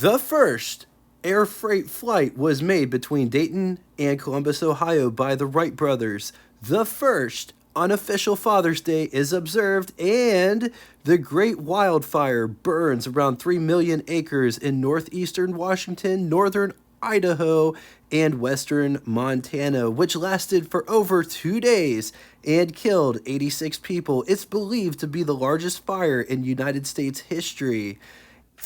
The first air freight flight was made between Dayton and Columbus, Ohio by the Wright brothers. The first unofficial Father's Day is observed, and the Great Wildfire burns around 3 million acres in northeastern Washington, northern Idaho, and western Montana, which lasted for over 2 days and killed 86 people. It's believed to be the largest fire in United States history.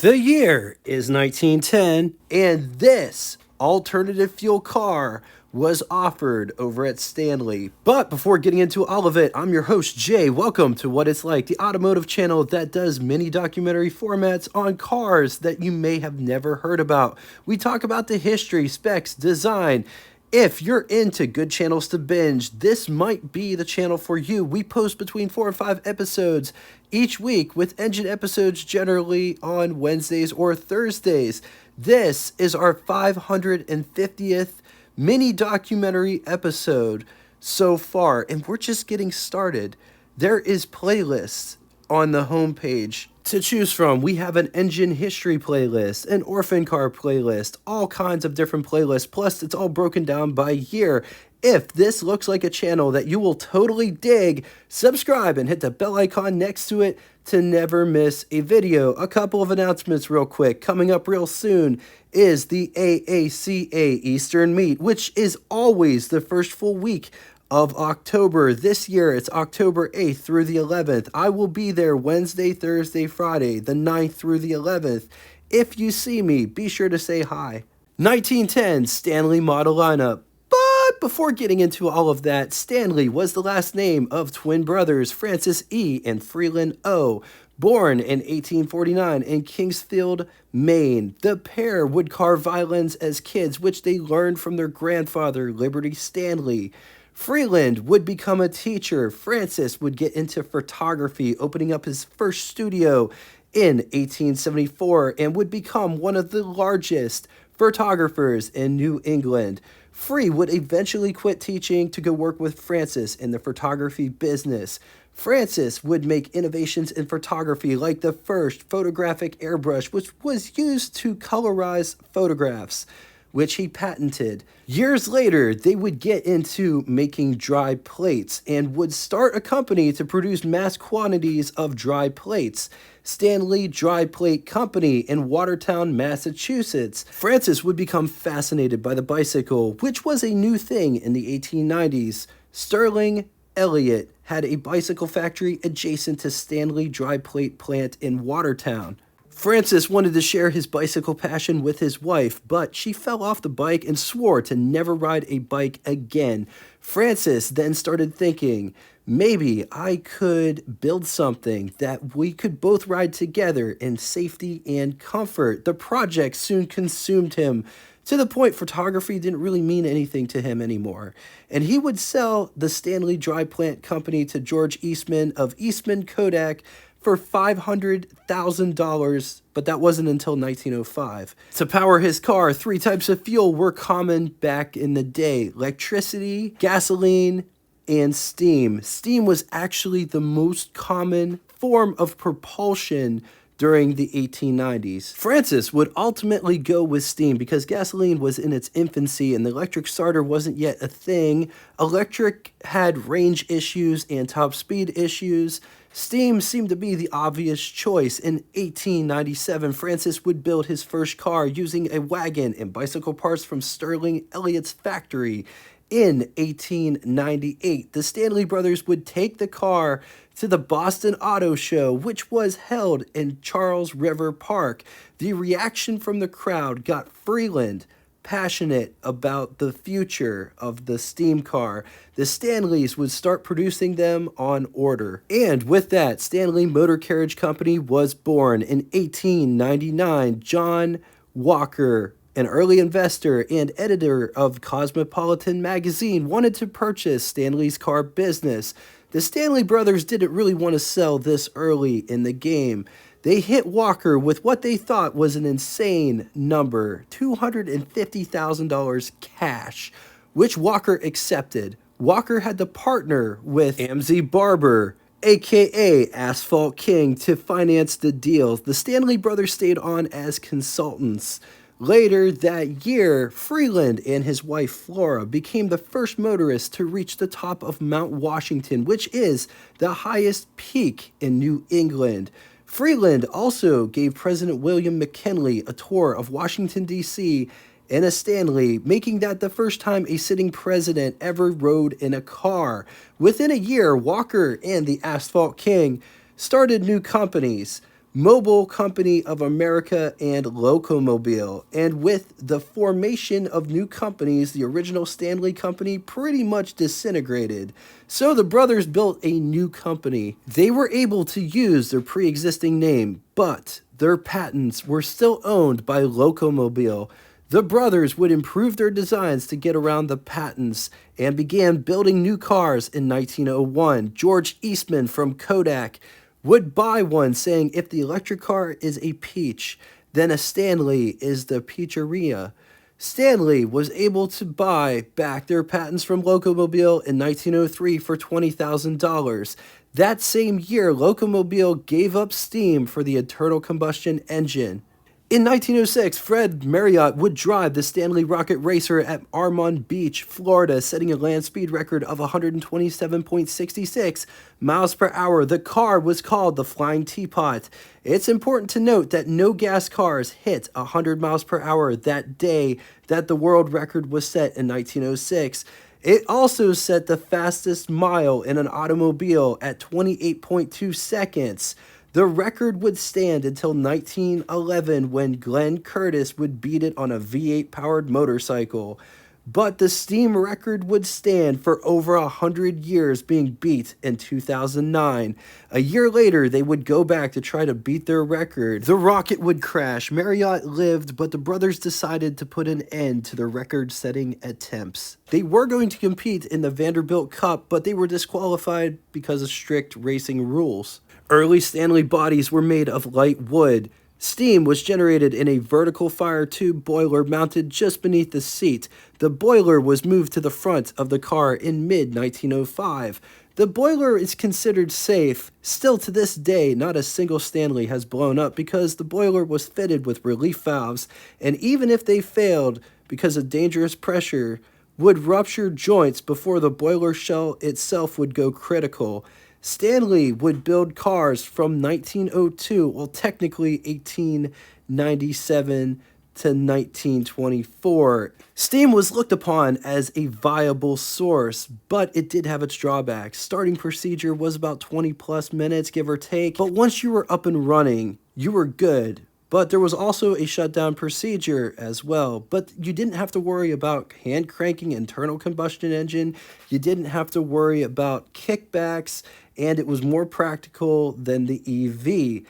The year is 1910, and this alternative fuel car was offered over at Stanley. But before getting into all of it, I'm your host, Jay. Welcome to What It's Like, the automotive channel that does mini documentary formats on cars that you may have never heard about. We talk about the history, specs, design. If you're into good channels to binge, this might be the channel for you. We post between 4 and 5 episodes each week, with engine episodes generally on Wednesdays or Thursdays. This is our 550th mini documentary episode so far, and we're just getting started. There is playlists on the homepage to choose from. We have an engine history playlist, an orphan car playlist, all kinds of different playlists, plus it's all broken down by year. If this looks like a channel that you will totally dig, subscribe and hit the bell icon next to it to never miss a video. A couple of announcements real quick. Coming up real soon is the AACA Eastern Meet, which is always the first full week of October. This year, it's October 8th through the 11th. I will be there Wednesday, Thursday, Friday, the 9th through the 11th. If you see me, be sure to say hi. 1910 Stanley model lineup. But before getting into all of that, Stanley was the last name of twin brothers Francis E. and Freelan O., born in 1849 in Kingsfield, Maine. The pair would carve violins as kids, which they learned from their grandfather, Liberty Stanley. Freeland would become a teacher. Francis would get into photography, opening up his first studio in 1874, and would become one of the largest photographers in New England. Free would eventually quit teaching to go work with Francis in the photography business. Francis would make innovations in photography, like the first photographic airbrush, which was used to colorize photographs, which he patented. Years later, they would get into making dry plates and would start a company to produce mass quantities of dry plates, Stanley Dry Plate Company in Watertown, Massachusetts. Francis would become fascinated by the bicycle, which was a new thing in the 1890s. Sterling Elliott had a bicycle factory adjacent to Stanley Dry Plate plant in Watertown. Francis wanted to share his bicycle passion with his wife, but she fell off the bike and swore to never ride a bike again. Francis then started thinking, maybe I could build something that we could both ride together in safety and comfort. The project soon consumed him, to the point photography didn't really mean anything to him anymore. And he would sell the Stanley Dry Plant Company to George Eastman of Eastman Kodak for $500,000, but that wasn't until 1905. To power his car, 3 types of fuel were common back in the day: electricity, gasoline, and steam. Steam was actually the most common form of propulsion during the 1890s. Francis would ultimately go with steam because gasoline was in its infancy and the electric starter wasn't yet a thing. Electric had range issues and top speed issues. Steam seemed to be the obvious choice. In 1897, Francis would build his first car using a wagon and bicycle parts from Sterling Elliott's factory. In 1898, the Stanley brothers would take the car to the Boston Auto Show, which was held in Charles River Park. The reaction from the crowd got Freeland passionate about the future of the steam car. The Stanleys would start producing them on order. And with that, Stanley Motor Carriage Company was born in 1899. John Walker, an early investor and editor of Cosmopolitan magazine, wanted to purchase Stanley's car business. The Stanley brothers didn't really want to sell this early in the game. They hit Walker with what they thought was an insane number, $250,000 cash, which Walker accepted. Walker had to partner with Amzie Barber, aka Asphalt King, to finance the deal. The Stanley brothers stayed on as consultants. Later that year, Freeland and his wife Flora became the first motorists to reach the top of Mount Washington, which is the highest peak in New England. Freeland also gave President William McKinley a tour of Washington, D.C. in a Stanley, making that the first time a sitting president ever rode in a car. Within a year, Walker and the Asphalt King started new companies, Mobile Company of America and Locomobile. And with the formation of new companies, the original Stanley Company pretty much disintegrated. So the brothers built a new company. They were able to use their pre-existing name, but their patents were still owned by Locomobile. The brothers would improve their designs to get around the patents and began building new cars in 1901. George Eastman from Kodak would buy one, saying if the electric car is a peach, then a Stanley is the peacheria. Stanley was able to buy back their patents from Locomobile in 1903 for $20,000. That same year, Locomobile gave up steam for the internal combustion engine. In 1906, Fred Marriott would drive the Stanley Rocket Racer at Armond Beach, Florida, setting a land speed record of 127.66 miles per hour. The car was called the Flying Teapot. It's important to note that no gas cars hit 100 miles per hour that day that the world record was set in 1906. It also set the fastest mile in an automobile at 28.2 seconds. The record would stand until 1911 when Glenn Curtis would beat it on a V8 powered motorcycle. But the steam record would stand for over 100 years, being beat in 2009. A year later, they would go back to try to beat their record. The rocket would crash. Marriott lived, but the brothers decided to put an end to their record-setting attempts. They were going to compete in the Vanderbilt Cup, but they were disqualified because of strict racing rules. Early Stanley bodies were made of light wood. Steam was generated in a vertical fire tube boiler mounted just beneath the seat. The boiler was moved to the front of the car in mid-1905. The boiler is considered safe. Still to this day, not a single Stanley has blown up because the boiler was fitted with relief valves, and even if they failed because of dangerous pressure, would rupture joints before the boiler shell itself would go critical. Stanley would build cars from 1902, well, technically 1897 to 1924. Steam was looked upon as a viable source, but it did have its drawbacks. Starting procedure was about 20 plus minutes, give or take, but once you were up and running, you were good. But there was also a shutdown procedure as well. But you didn't have to worry about hand cranking internal combustion engine. You didn't have to worry about kickbacks, and it was more practical than the EV.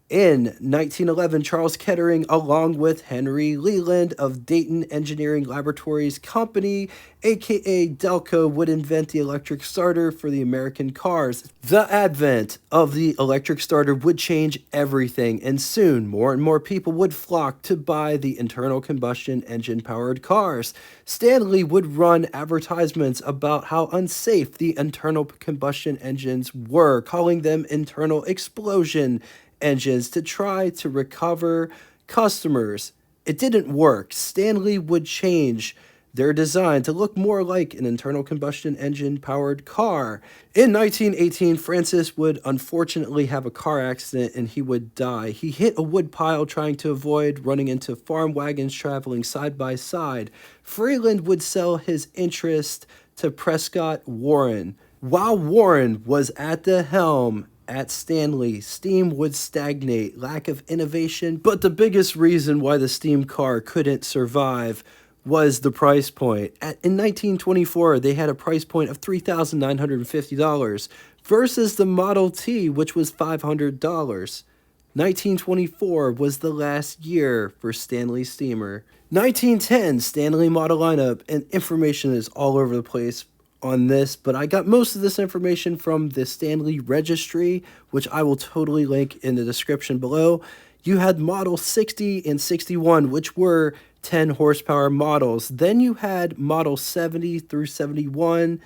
In 1911, Charles Kettering, along with Henry Leland of Dayton Engineering Laboratories Company, aka Delco, would invent the electric starter for the American cars. The advent of the electric starter would change everything, and soon more and more people would flock to buy the internal combustion engine powered cars. Stanley would run advertisements about how unsafe the internal combustion engines were, calling them internal explosion engines to try to recover customers. It didn't work. Stanley would change their design to look more like an internal combustion engine powered car. In 1918, Francis would unfortunately have a car accident and he would die. He hit a wood pile trying to avoid running into farm wagons traveling side by side. Freeland would sell his interest to Prescott Warren. While Warren was at the helm at Stanley, steam would stagnate, lack of innovation, but the biggest reason why the steam car couldn't survive was the price point. In 1924, they had a price point of $3,950 versus the Model T, which was $500. 1924 was the last year for Stanley Steamer. 1910, Stanley model lineup, and information is all over the place on this, but I got most of this information from the Stanley registry, which I will totally link in the description below. You had model 60 and 61, which were 10 horsepower models. Then you had model 70 through 71,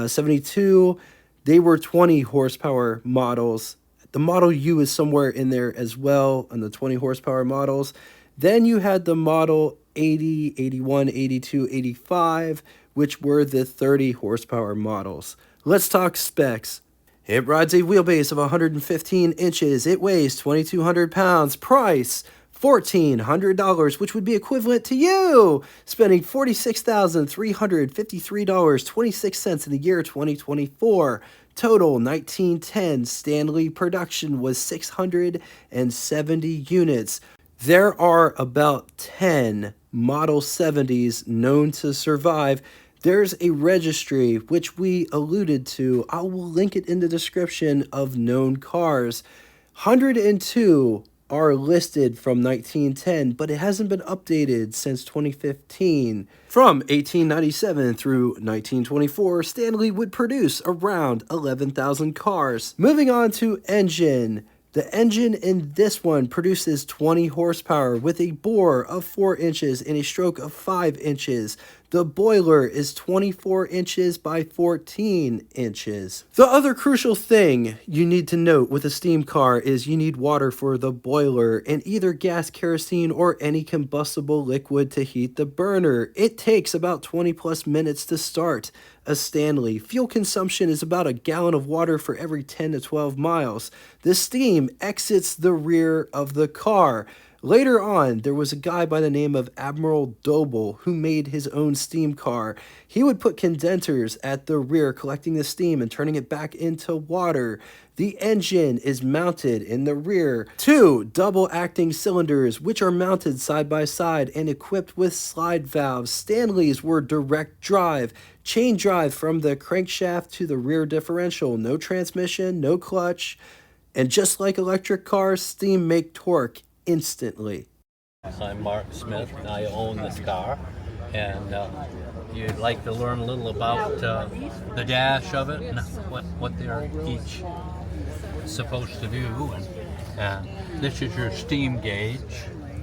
72. They were 20 horsepower models. The Model U is somewhere in there as well on the 20 horsepower models. Then you had the Model 80, 81, 82, 85, which were the 30 horsepower models. Let's talk specs. It rides a wheelbase of 115 inches. It weighs 2,200 pounds. Price, $1,400, which would be equivalent to you spending $46,353.26 in the year 2024. Total 1910 Stanley production was 670 units. There are about 10 Model 70s known to survive. There's a registry, which we alluded to. I will link it in the description of known cars. 102 are listed from 1910, but it hasn't been updated since 2015. From 1897 through 1924, Stanley would produce around 11,000 cars. Moving on to engine. The engine in this one produces 20 horsepower with a bore of 4 inches and a stroke of 5 inches. The boiler is 24 inches by 14 inches. The other crucial thing you need to note with a steam car is you need water for the boiler and either gas, kerosene, or any combustible liquid to heat the burner. It takes about 20 plus minutes to start a Stanley. Fuel consumption is about a gallon of water for every 10 to 12 miles. The steam exits the rear of the car. Later on, there was a guy by the name of Admiral Doble who made his own steam car. He would put condensers at the rear, collecting the steam and turning it back into water. The engine is mounted in the rear. 2 double-acting cylinders, which are mounted side by side and equipped with slide valves. Stanleys were direct drive, chain drive from the crankshaft to the rear differential. No transmission, no clutch. And just like electric cars, steam make torque instantly. I'm Mark Smith and I own this car, and you'd like to learn a little about the dash of it and what they're each supposed to do. And this is your steam gauge.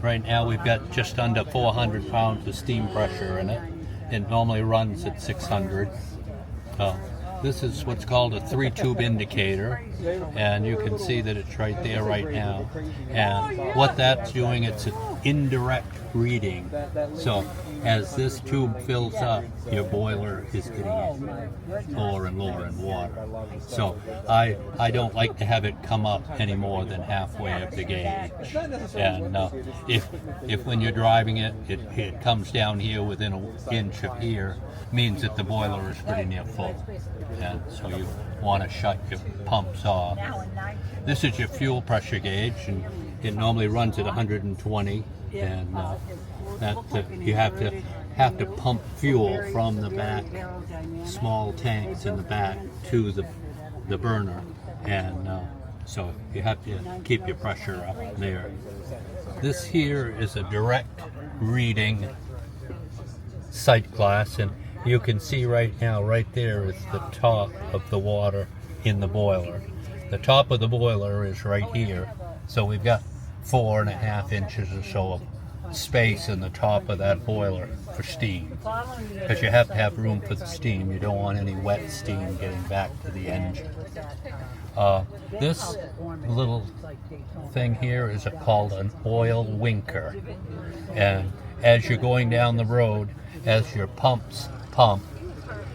Right now we've got just under 400 pounds of steam pressure in it. It normally runs at 600. This is what's called a 3-tube indicator, and you can see that it's right there right now. And what that's doing, it's an indirect reading. So as this tube fills up, your boiler is getting lower and lower in water. So I don't like to have it come up any more than halfway of the gauge. And if when you're driving it, it comes down here within an inch of here, means that the boiler is pretty near full. And so you want to shut your pumps off. This is your fuel pressure gauge, and it normally runs at 120, and you have to pump fuel from the back, small tanks in the back, to the burner, and so you have to keep your pressure up there. This here is a direct reading sight glass, and you can see right now, right there is the top of the water in the boiler. The top of the boiler is right here, so we've got 4.5 inches or so of space in the top of that boiler for steam, because you have to have room for the steam. You don't want any wet steam getting back to the engine. This little thing here is called an oil winker, and as you're going down the road, as your pumps pump,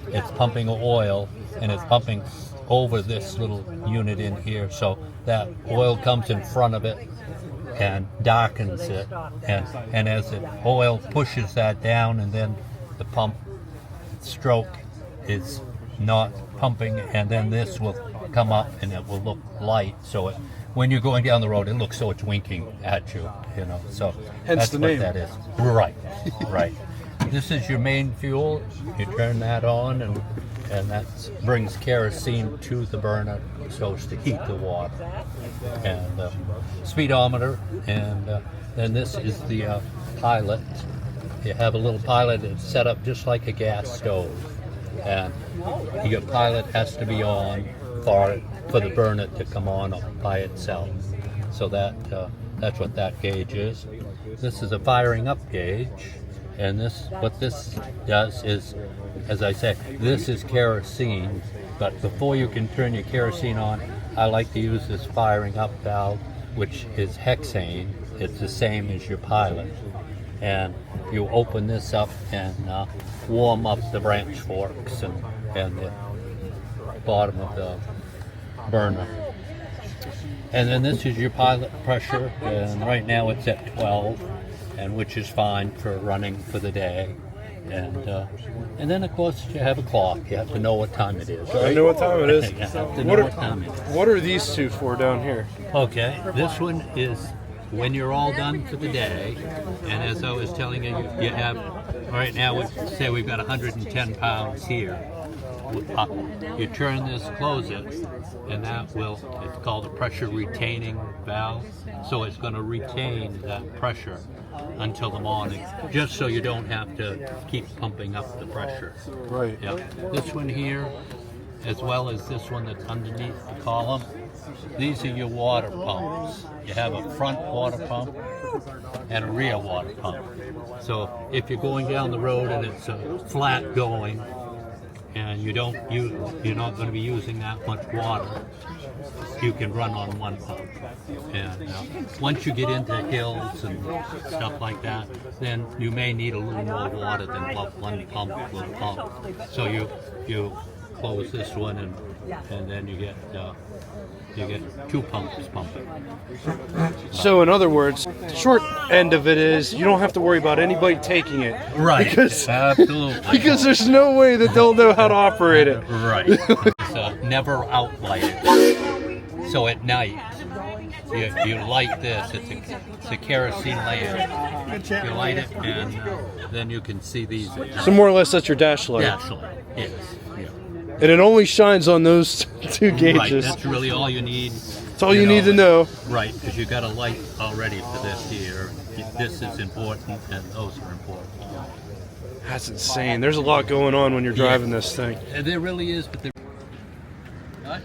it's pumping oil, and it's pumping over this little unit in here, so that oil comes in front of it and darkens it, and as the oil pushes that down, and then the pump stroke is not pumping, and then this will come up and it will look light, so when you're going down the road, it looks so it's winking at you, so Hence that's the what name. that is. Right. This is your main fuel. You turn that on, and that brings kerosene to the burner so as to heat the water. And speedometer, and then this is the pilot. You have a little pilot that's set up just like a gas stove, and your pilot has to be on for the burner to come on by itself. So that's what that gauge is. This is a firing up gauge. And what this does is, as I said, this is kerosene, But before you can turn your kerosene on, I like to use this firing up valve, which is hexane. It's the same as your pilot. And you open this up and warm up the branch forks and the bottom of the burner. And then this is your pilot pressure, and right now it's at 12, and which is fine for running for the day. And then of course you have a clock. You have to know what time it is. Right? I know what time it is. You have to know what time it is. What are these two for down here? Okay, this one is when you're all done for the day, and as I was telling you, you have, right now, say we've got 110 pounds here. You turn this, close it, and that will, it's called a pressure retaining valve, so it's going to retain that pressure until the morning, just so you don't have to keep pumping up the pressure. Right. Yeah. This one here, as well as this one that's underneath the column, these are your water pumps. You have a front water pump and a rear water pump. So if you're going down the road and it's flat going, and you're not going to be using that much water, you can run on one pump. And once you get into hills and stuff like that, then you may need a little more water than what one pump will pump. So you close this one, and then you get two pumps pumping. So in other words, the short end of it is you don't have to worry about anybody taking it. Right. Absolutely. Because there's no way that they'll know how to operate it. Right. So never outlight it. So at night, you light this. It's a kerosene lamp. You light it, and then you can see these. So more or less that's your dash light. Dash light. Yes. Yeah. And it only shines on those two gauges. Right. That's really all you need. That's all you need to know. Right, because you got a light already for this here. This is important, and those are important. That's insane. There's a lot going on when you're driving this thing. There really is, but what?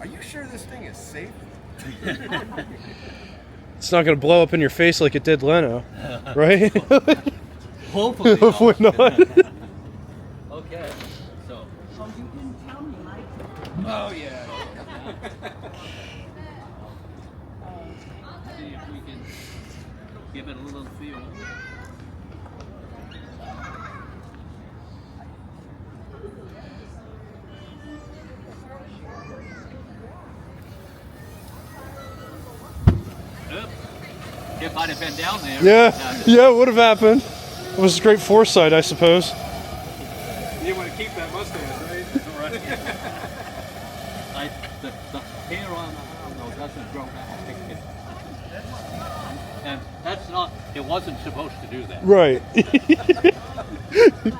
Are you sure this thing is safe? It's not going to blow up in your face like it did Leno, right? Hopefully Hopefully not. Okay, so. Oh, yeah. See if we can give it a little feel. It might have been down there. Yeah, it would have happened. It was great foresight, I suppose. You want to keep that mustache, right? Right. The hair on the arm though doesn't grow back. And that's not, it wasn't supposed to do that. Right.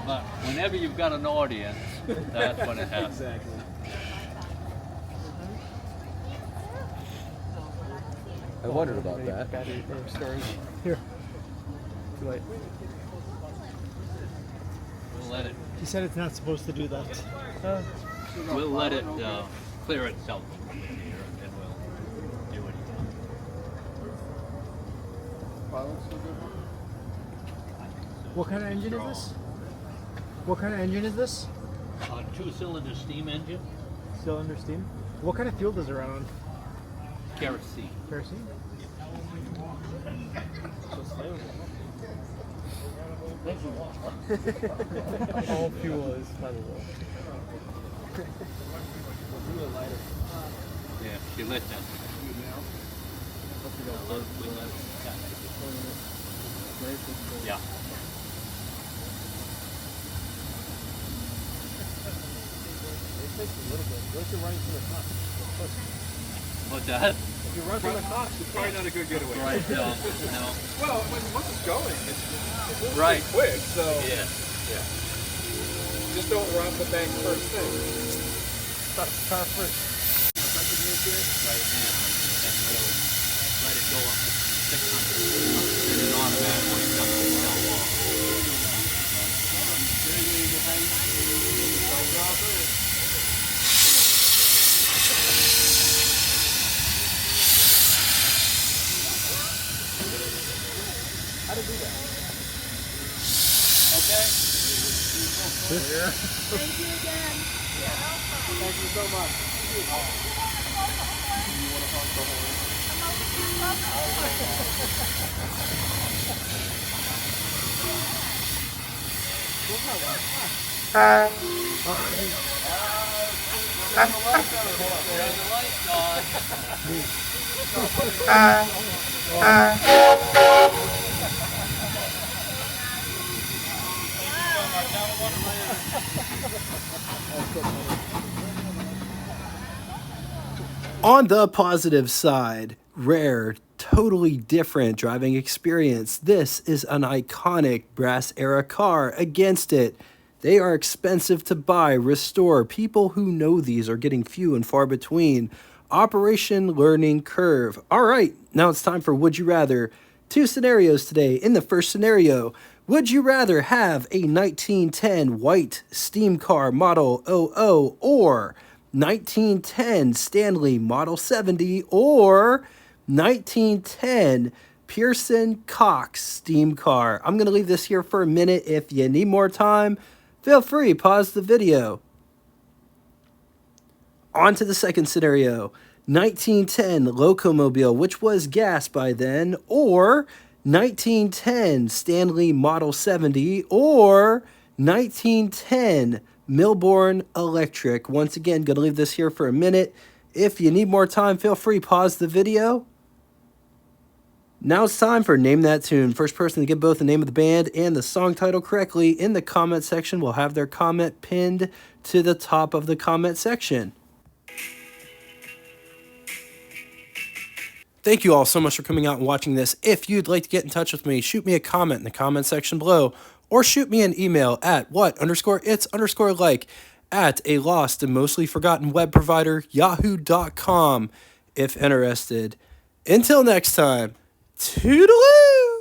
But whenever you've got an audience, that's when it happens. Exactly. I wondered about that. Here. Too late. We'll let it. He said it's not supposed to do that. We'll let it clear itself from here, and then we'll do it. What kind of engine is this? What kind of engine is this? Two-cylinder steam engine, Cylinder steam. What kind of fuel does it run on? kerosene. Kerosene? All fuel is flammable. Yeah, she lit that. Yeah. What's that? If you run from the cops, it's probably not a good getaway. Right, no. Well, once it's going, it's Right. quick, so Yeah. just don't rob the bank first thing. Car first. Right now, and we'll let it go up to 600, and it automatically comes to cell off. How Okay. Thank you again. Thank you so much. On the positive side, rare, totally different driving experience. This is an iconic brass era car. Against it, they are expensive to buy, restore. People who know these are getting few and far between. Operation learning curve. All right, now it's time for Would You Rather. 2 scenarios today. In the first scenario, would you rather have a 1910 white steam car Model 00 or 1910 Stanley Model 70 or 1910 Pearson Cox steam car? I'm going to leave this here for a minute. If you need more time, feel free, pause the video. On to the second scenario. 1910 Locomobile, which was gas by then, or 1910 Stanley Model 70, or 1910 Milborn Electric. Once again, going to leave this here for a minute. If you need more time, feel free, pause the video. Now it's time for Name That Tune. First person to get both the name of the band and the song title correctly in the comment section will have their comment pinned to the top of the comment section. Thank you all so much for coming out and watching this. If you'd like to get in touch with me, shoot me a comment in the comment section below, or shoot me an email at what_its_like at a lost and mostly forgotten web provider, yahoo.com, if interested. Until next time, toodaloo!